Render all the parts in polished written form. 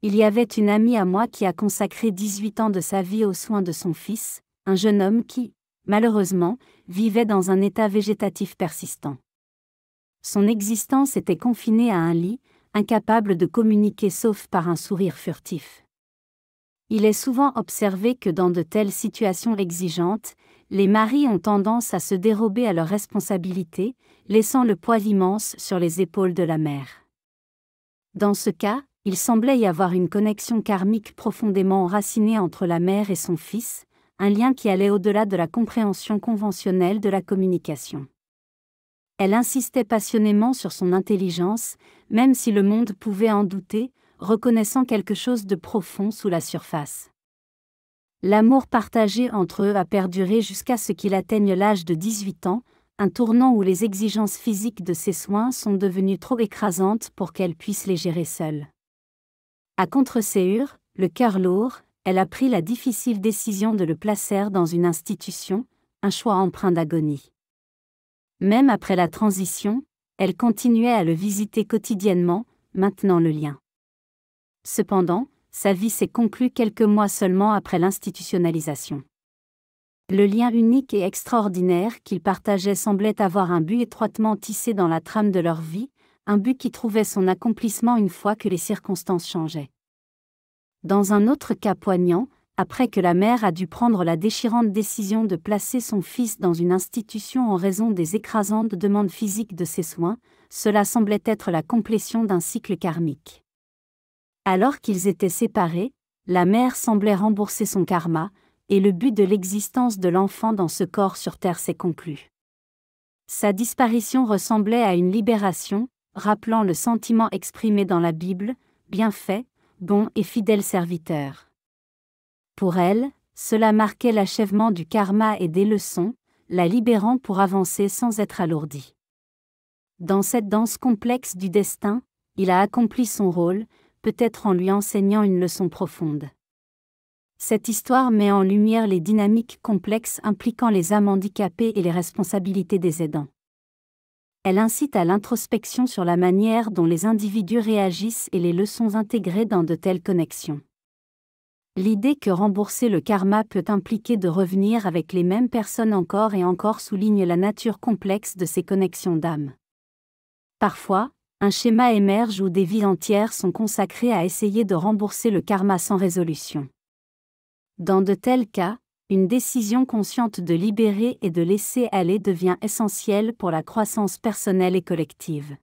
Il y avait une amie à moi qui a consacré 18 ans de sa vie aux soins de son fils, un jeune homme qui, malheureusement, vivait dans un état végétatif persistant. Son existence était confinée à un lit, incapable de communiquer sauf par un sourire furtif. Il est souvent observé que dans de telles situations exigeantes, les maris ont tendance à se dérober à leurs responsabilités, laissant le poids immense sur les épaules de la mère. Dans ce cas, il semblait y avoir une connexion karmique profondément enracinée entre la mère et son fils, un lien qui allait au-delà de la compréhension conventionnelle de la communication. Elle insistait passionnément sur son intelligence, même si le monde pouvait en douter, reconnaissant quelque chose de profond sous la surface. L'amour partagé entre eux a perduré jusqu'à ce qu'il atteigne l'âge de 18 ans, un tournant où les exigences physiques de ses soins sont devenues trop écrasantes pour qu'elle puisse les gérer seule. À contre-séhur, le cœur lourd, elle a pris la difficile décision de le placer dans une institution, un choix empreint d'agonie. Même après la transition, elle continuait à le visiter quotidiennement, maintenant le lien. Cependant, sa vie s'est conclue quelques mois seulement après l'institutionnalisation. Le lien unique et extraordinaire qu'ils partageaient semblait avoir un but étroitement tissé dans la trame de leur vie, un but qui trouvait son accomplissement une fois que les circonstances changeaient. Dans un autre cas poignant, après que la mère a dû prendre la déchirante décision de placer son fils dans une institution en raison des écrasantes demandes physiques de ses soins, cela semblait être la complétion d'un cycle karmique. Alors qu'ils étaient séparés, la mère semblait rembourser son karma, et le but de l'existence de l'enfant dans ce corps sur terre s'est conclu. Sa disparition ressemblait à une libération, rappelant le sentiment exprimé dans la Bible, bien fait, bon et fidèle serviteur. Pour elle, cela marquait l'achèvement du karma et des leçons, la libérant pour avancer sans être alourdie. Dans cette danse complexe du destin, il a accompli son rôle, peut-être en lui enseignant une leçon profonde. Cette histoire met en lumière les dynamiques complexes impliquant les âmes handicapées et les responsabilités des aidants. Elle incite à l'introspection sur la manière dont les individus réagissent et les leçons intégrées dans de telles connexions. L'idée que rembourser le karma peut impliquer de revenir avec les mêmes personnes encore et encore souligne la nature complexe de ces connexions d'âme. Parfois, un schéma émerge où des vies entières sont consacrées à essayer de rembourser le karma sans résolution. Dans de tels cas, une décision consciente de libérer et de laisser aller devient essentielle pour la croissance personnelle et collective.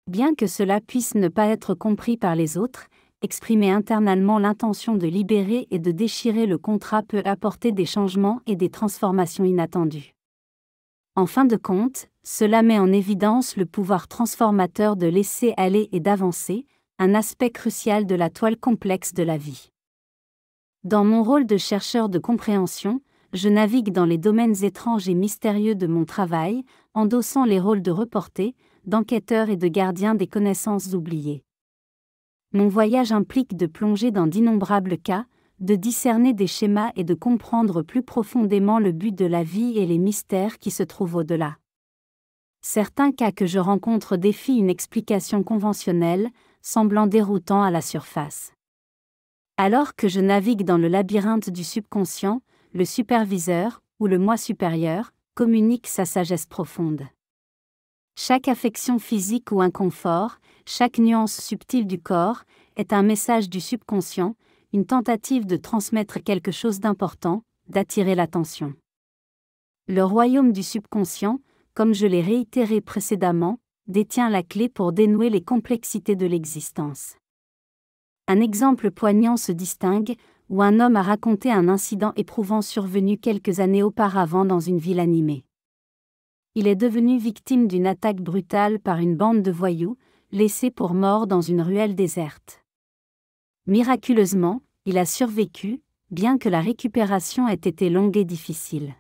Bien que cela puisse ne pas être compris par les autres, exprimer internalement l'intention de libérer et de déchirer le contrat peut apporter des changements et des transformations inattendues. En fin de compte, cela met en évidence le pouvoir transformateur de laisser aller et d'avancer, un aspect crucial de la toile complexe de la vie. Dans mon rôle de chercheur de compréhension, je navigue dans les domaines étranges et mystérieux de mon travail, endossant les rôles de reporter, d'enquêteur et de gardien des connaissances oubliées. Mon voyage implique de plonger dans d'innombrables cas, de discerner des schémas et de comprendre plus profondément le but de la vie et les mystères qui se trouvent au-delà. Certains cas que je rencontre défient une explication conventionnelle, semblant déroutants à la surface. Alors que je navigue dans le labyrinthe du subconscient, le superviseur, ou le moi supérieur, communique sa sagesse profonde. Chaque affection physique ou inconfort, chaque nuance subtile du corps, est un message du subconscient, une tentative de transmettre quelque chose d'important, d'attirer l'attention. Le royaume du subconscient, comme je l'ai réitéré précédemment, détient la clé pour dénouer les complexités de l'existence. Un exemple poignant se distingue, où un homme a raconté un incident éprouvant survenu quelques années auparavant dans une ville animée. Il est devenu victime d'une attaque brutale par une bande de voyous, laissé pour mort dans une ruelle déserte. Miraculeusement, il a survécu, bien que la récupération ait été longue et difficile.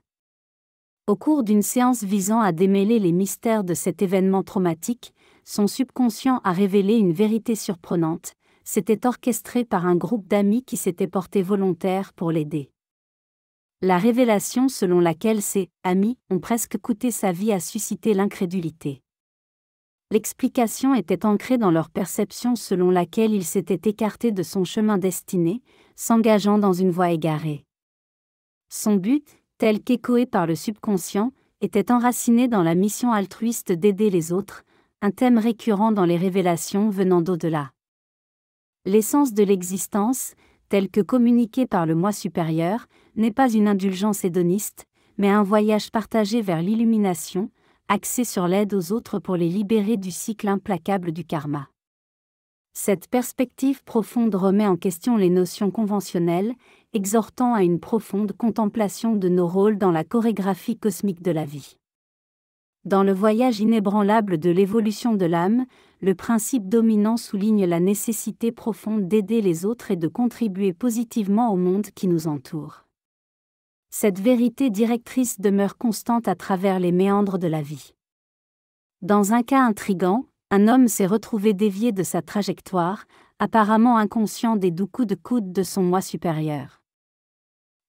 Au cours d'une séance visant à démêler les mystères de cet événement traumatique, son subconscient a révélé une vérité surprenante. C'était orchestré par un groupe d'amis qui s'étaient portés volontaires pour l'aider. La révélation selon laquelle ces « amis » ont presque coûté sa vie a suscité l'incrédulité. L'explication était ancrée dans leur perception selon laquelle il s'était écarté de son chemin destiné, s'engageant dans une voie égarée. Son but, tel qu'échoé par le subconscient, était enraciné dans la mission altruiste d'aider les autres, un thème récurrent dans les révélations venant d'au-delà. L'essence de l'existence, telle que communiquée par le moi supérieur, n'est pas une indulgence hédoniste, mais un voyage partagé vers l'illumination, axé sur l'aide aux autres pour les libérer du cycle implacable du karma. Cette perspective profonde remet en question les notions conventionnelles, exhortant à une profonde contemplation de nos rôles dans la chorégraphie cosmique de la vie. Dans le voyage inébranlable de l'évolution de l'âme, le principe dominant souligne la nécessité profonde d'aider les autres et de contribuer positivement au monde qui nous entoure. Cette vérité directrice demeure constante à travers les méandres de la vie. Dans un cas intrigant, un homme s'est retrouvé dévié de sa trajectoire, apparemment inconscient des doux coups de coude de son moi supérieur.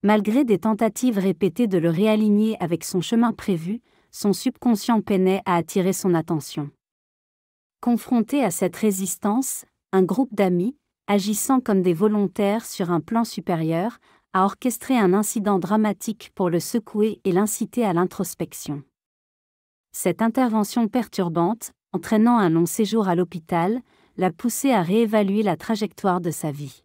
Malgré des tentatives répétées de le réaligner avec son chemin prévu, son subconscient peinait à attirer son attention. Confronté à cette résistance, un groupe d'amis, agissant comme des volontaires sur un plan supérieur, a orchestré un incident dramatique pour le secouer et l'inciter à l'introspection. Cette intervention perturbante, entraînant un long séjour à l'hôpital, l'a poussé à réévaluer la trajectoire de sa vie.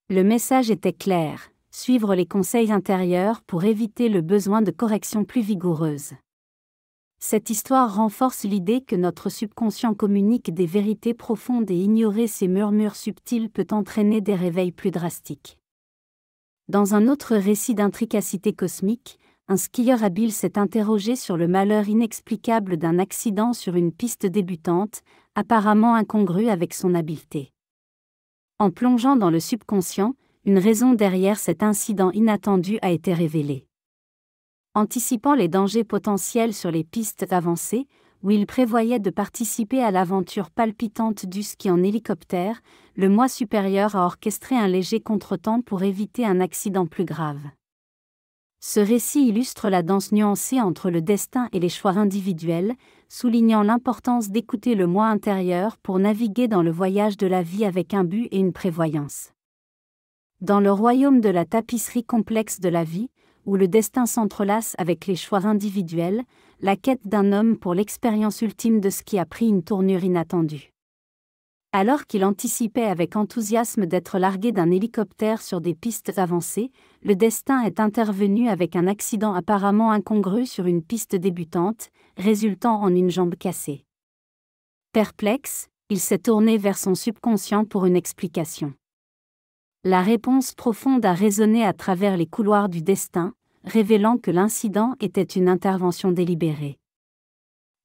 Le message était clair: suivre les conseils intérieurs pour éviter le besoin de corrections plus vigoureuses. Cette histoire renforce l'idée que notre subconscient communique des vérités profondes et ignorer ces murmures subtils peut entraîner des réveils plus drastiques. Dans un autre récit d'intricacité cosmique, un skieur habile s'est interrogé sur le malheur inexplicable d'un accident sur une piste débutante, apparemment incongru avec son habileté. En plongeant dans le subconscient, une raison derrière cet incident inattendu a été révélée. Anticipant les dangers potentiels sur les pistes avancées, où il prévoyait de participer à l'aventure palpitante du ski en hélicoptère, le moi supérieur a orchestré un léger contretemps pour éviter un accident plus grave. Ce récit illustre la danse nuancée entre le destin et les choix individuels, soulignant l'importance d'écouter le moi intérieur pour naviguer dans le voyage de la vie avec un but et une prévoyance. Dans le royaume de la tapisserie complexe de la vie, où le destin s'entrelace avec les choix individuels, la quête d'un homme pour l'expérience ultime de ce qui a pris une tournure inattendue. Alors qu'il anticipait avec enthousiasme d'être largué d'un hélicoptère sur des pistes avancées, le destin est intervenu avec un accident apparemment incongru sur une piste débutante, résultant en une jambe cassée. Perplexe, il s'est tourné vers son subconscient pour une explication. La réponse profonde a résonné à travers les couloirs du destin, révélant que l'incident était une intervention délibérée.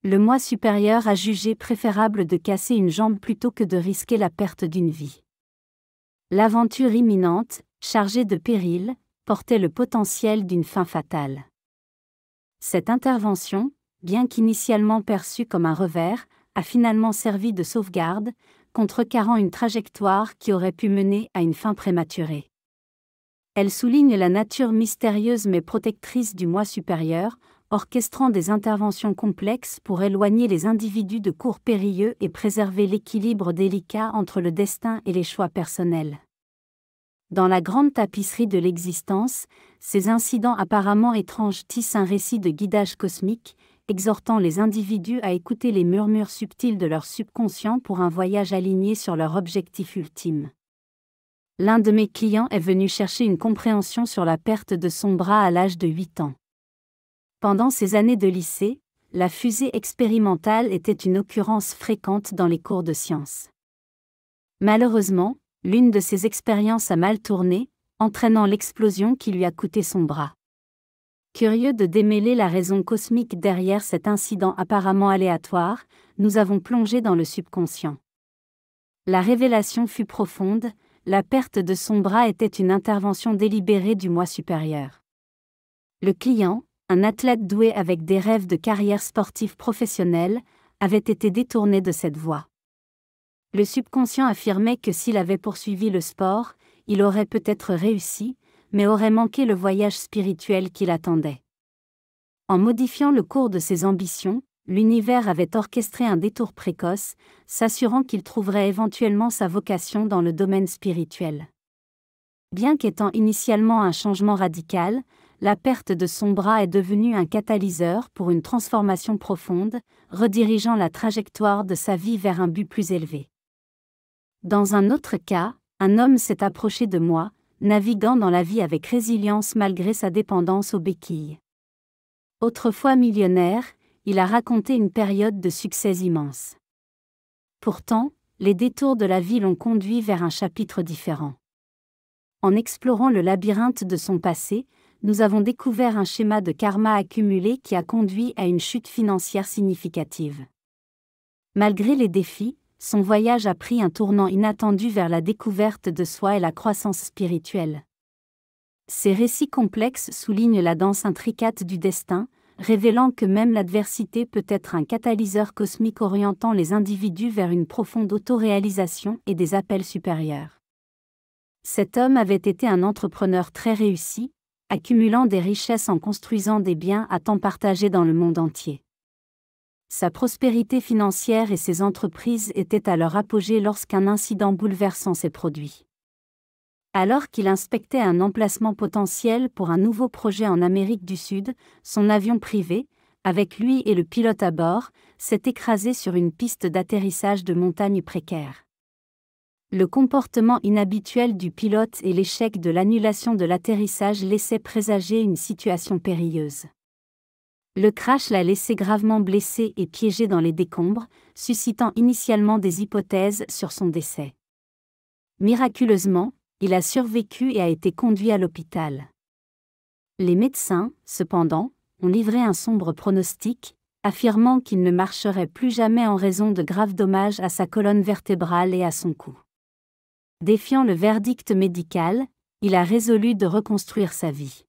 Le moi supérieur a jugé préférable de casser une jambe plutôt que de risquer la perte d'une vie. L'aventure imminente, chargée de périls, portait le potentiel d'une fin fatale. Cette intervention, bien qu'initialement perçue comme un revers, a finalement servi de sauvegarde, contrecarrant une trajectoire qui aurait pu mener à une fin prématurée. Elle souligne la nature mystérieuse mais protectrice du moi supérieur, orchestrant des interventions complexes pour éloigner les individus de cours périlleux et préserver l'équilibre délicat entre le destin et les choix personnels. Dans la grande tapisserie de l'existence, ces incidents apparemment étranges tissent un récit de guidage cosmique, exhortant les individus à écouter les murmures subtils de leur subconscient pour un voyage aligné sur leur objectif ultime. L'un de mes clients est venu chercher une compréhension sur la perte de son bras à l'âge de 8 ans. Pendant ses années de lycée, la fusée expérimentale était une occurrence fréquente dans les cours de sciences. Malheureusement, l'une de ces expériences a mal tourné, entraînant l'explosion qui lui a coûté son bras. Curieux de démêler la raison cosmique derrière cet incident apparemment aléatoire, nous avons plongé dans le subconscient. La révélation fut profonde, la perte de son bras était une intervention délibérée du moi supérieur. Le client, un athlète doué avec des rêves de carrière sportive professionnelle, avait été détourné de cette voie. Le subconscient affirmait que s'il avait poursuivi le sport, il aurait peut-être réussi, mais aurait manqué le voyage spirituel qui l'attendait. En modifiant le cours de ses ambitions, l'univers avait orchestré un détour précoce, s'assurant qu'il trouverait éventuellement sa vocation dans le domaine spirituel. Bien qu'étant initialement un changement radical, la perte de son bras est devenue un catalyseur pour une transformation profonde, redirigeant la trajectoire de sa vie vers un but plus élevé. Dans un autre cas, un homme s'est approché de moi, naviguant dans la vie avec résilience malgré sa dépendance aux béquilles. Autrefois millionnaire, il a raconté une période de succès immense. Pourtant, les détours de la vie l'ont conduit vers un chapitre différent. En explorant le labyrinthe de son passé, nous avons découvert un schéma de karma accumulé qui a conduit à une chute financière significative. Malgré les défis, son voyage a pris un tournant inattendu vers la découverte de soi et la croissance spirituelle. Ces récits complexes soulignent la danse intricate du destin, révélant que même l'adversité peut être un catalyseur cosmique orientant les individus vers une profonde autoréalisation et des appels supérieurs. Cet homme avait été un entrepreneur très réussi, accumulant des richesses en construisant des biens à temps partagés dans le monde entier. Sa prospérité financière et ses entreprises étaient à leur apogée lorsqu'un incident bouleversant s'est produit. Alors qu'il inspectait un emplacement potentiel pour un nouveau projet en Amérique du Sud, son avion privé, avec lui et le pilote à bord, s'est écrasé sur une piste d'atterrissage de montagne précaire. Le comportement inhabituel du pilote et l'échec de l'annulation de l'atterrissage laissaient présager une situation périlleuse. Le crash l'a laissé gravement blessé et piégé dans les décombres, suscitant initialement des hypothèses sur son décès. Miraculeusement, il a survécu et a été conduit à l'hôpital. Les médecins, cependant, ont livré un sombre pronostic, affirmant qu'il ne marcherait plus jamais en raison de graves dommages à sa colonne vertébrale et à son cou. Défiant le verdict médical, il a résolu de reconstruire sa vie.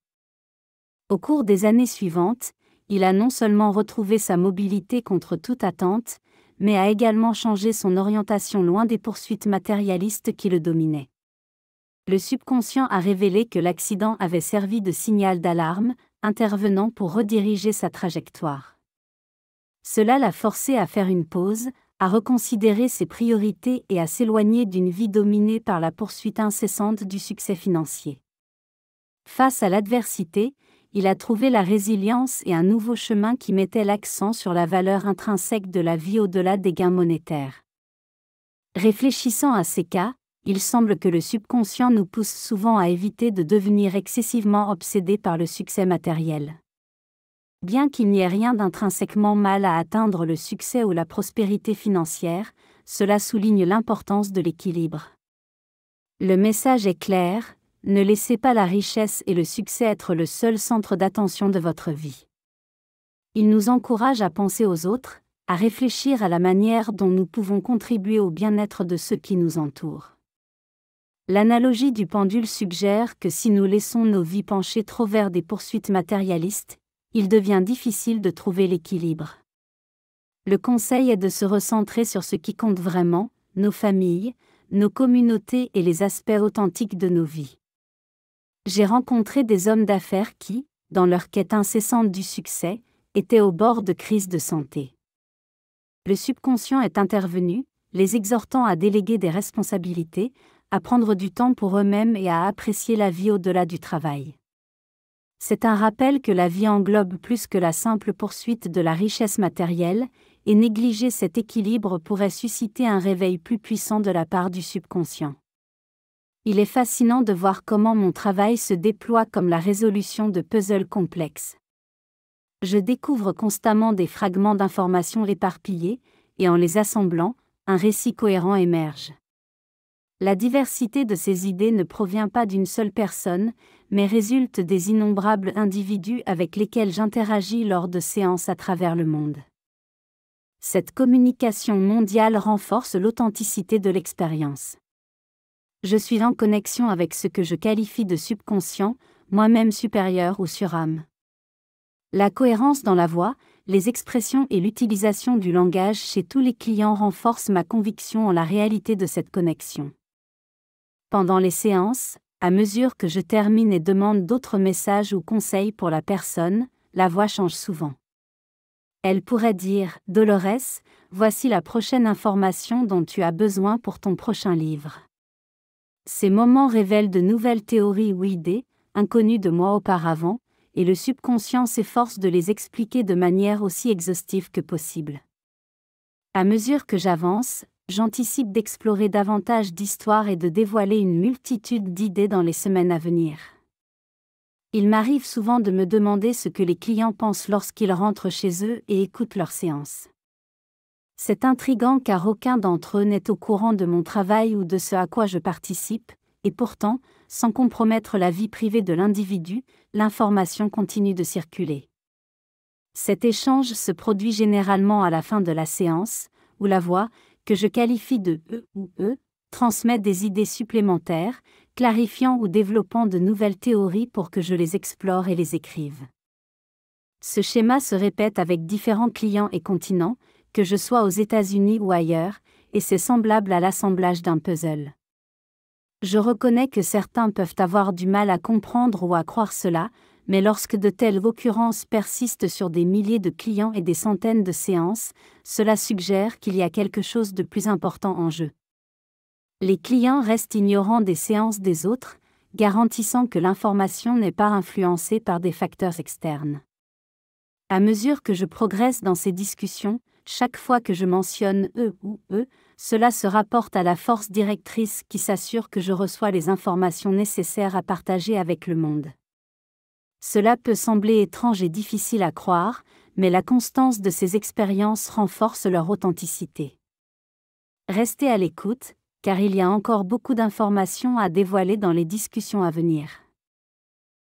Au cours des années suivantes, il a non seulement retrouvé sa mobilité contre toute attente, mais a également changé son orientation loin des poursuites matérialistes qui le dominaient. Le subconscient a révélé que l'accident avait servi de signal d'alarme, intervenant pour rediriger sa trajectoire. Cela l'a forcé à faire une pause, à reconsidérer ses priorités et à s'éloigner d'une vie dominée par la poursuite incessante du succès financier. Face à l'adversité, il a trouvé la résilience et un nouveau chemin qui mettait l'accent sur la valeur intrinsèque de la vie au-delà des gains monétaires. Réfléchissant à ces cas, il semble que le subconscient nous pousse souvent à éviter de devenir excessivement obsédés par le succès matériel. Bien qu'il n'y ait rien d'intrinsèquement mal à atteindre le succès ou la prospérité financière, cela souligne l'importance de l'équilibre. Le message est clair, ne laissez pas la richesse et le succès être le seul centre d'attention de votre vie. Il nous encourage à penser aux autres, à réfléchir à la manière dont nous pouvons contribuer au bien-être de ceux qui nous entourent. L'analogie du pendule suggère que si nous laissons nos vies pencher trop vers des poursuites matérialistes, il devient difficile de trouver l'équilibre. Le conseil est de se recentrer sur ce qui compte vraiment, nos familles, nos communautés et les aspects authentiques de nos vies. J'ai rencontré des hommes d'affaires qui, dans leur quête incessante du succès, étaient au bord de crises de santé. Le subconscient est intervenu, les exhortant à déléguer des responsabilités, à prendre du temps pour eux-mêmes et à apprécier la vie au-delà du travail. C'est un rappel que la vie englobe plus que la simple poursuite de la richesse matérielle, et négliger cet équilibre pourrait susciter un réveil plus puissant de la part du subconscient. Il est fascinant de voir comment mon travail se déploie comme la résolution de puzzles complexes. Je découvre constamment des fragments d'informations éparpillés, et en les assemblant, un récit cohérent émerge. La diversité de ces idées ne provient pas d'une seule personne, mais résulte des innombrables individus avec lesquels j'interagis lors de séances à travers le monde. Cette communication mondiale renforce l'authenticité de l'expérience. Je suis en connexion avec ce que je qualifie de subconscient, moi-même supérieur ou surâme. La cohérence dans la voix, les expressions et l'utilisation du langage chez tous les clients renforcent ma conviction en la réalité de cette connexion. Pendant les séances, à mesure que je termine et demande d'autres messages ou conseils pour la personne, la voix change souvent. Elle pourrait dire « Dolores, voici la prochaine information dont tu as besoin pour ton prochain livre. » Ces moments révèlent de nouvelles théories ou idées, inconnues de moi auparavant, et le subconscient s'efforce de les expliquer de manière aussi exhaustive que possible. À mesure que j'avance, j'anticipe d'explorer davantage d'histoires et de dévoiler une multitude d'idées dans les semaines à venir. Il m'arrive souvent de me demander ce que les clients pensent lorsqu'ils rentrent chez eux et écoutent leur séance. C'est intriguant car aucun d'entre eux n'est au courant de mon travail ou de ce à quoi je participe, et pourtant, sans compromettre la vie privée de l'individu, l'information continue de circuler. Cet échange se produit généralement à la fin de la séance, où la voix, que je qualifie de « E » ou « E », transmet des idées supplémentaires, clarifiant ou développant de nouvelles théories pour que je les explore et les écrive. Ce schéma se répète avec différents clients et continents, que je sois aux États-Unis ou ailleurs, et c'est semblable à l'assemblage d'un puzzle. Je reconnais que certains peuvent avoir du mal à comprendre ou à croire cela, mais lorsque de telles occurrences persistent sur des milliers de clients et des centaines de séances, cela suggère qu'il y a quelque chose de plus important en jeu. Les clients restent ignorants des séances des autres, garantissant que l'information n'est pas influencée par des facteurs externes. À mesure que je progresse dans ces discussions, chaque fois que je mentionne « eux » ou « eux », cela se rapporte à la force directrice qui s'assure que je reçois les informations nécessaires à partager avec le monde. Cela peut sembler étrange et difficile à croire, mais la constance de ces expériences renforce leur authenticité. Restez à l'écoute, car il y a encore beaucoup d'informations à dévoiler dans les discussions à venir.